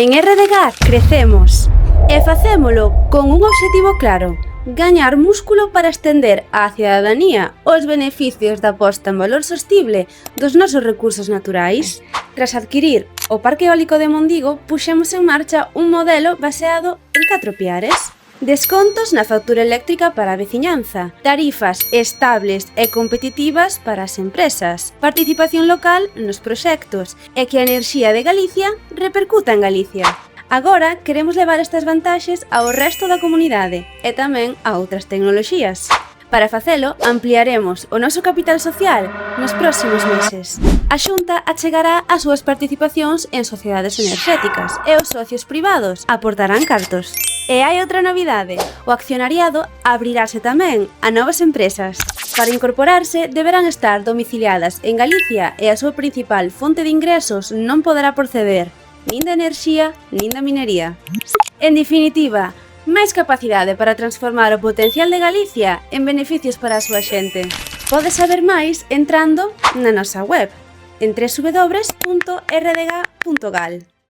En RDG crecemos e facémolo con un obxectivo claro: gañar músculo para estender á cidadanía os beneficios da posta en valor sostible dos nosos recursos naturais. Tras adquirir o Parque Eólico de Mondigo, puxemos en marcha un modelo baseado en 4 piares: descontos na factura eléctrica para a veciñanza, tarifas estables e competitivas para as empresas, participación local nos proxectos e que a enerxía de Galicia repercuta en Galicia. Agora queremos levar estas vantaxes ao resto da comunidade e tamén a outras tecnoloxías. Para facelo, ampliaremos o noso capital social nos próximos meses. A Xunta achegará as súas participacións en sociedades energéticas e os socios privados aportarán cartos. E hai outra novidade: o accionariado abrirase tamén a novas empresas. Para incorporarse, deberán estar domiciliadas en Galicia e a súa principal fonte de ingresos non poderá proceder nin da enerxía nin da minería. En definitiva, máis capacidade para transformar o potencial de Galicia en beneficios para a súa xente. Podes saber máis entrando na nosa web en www.rdg.gal.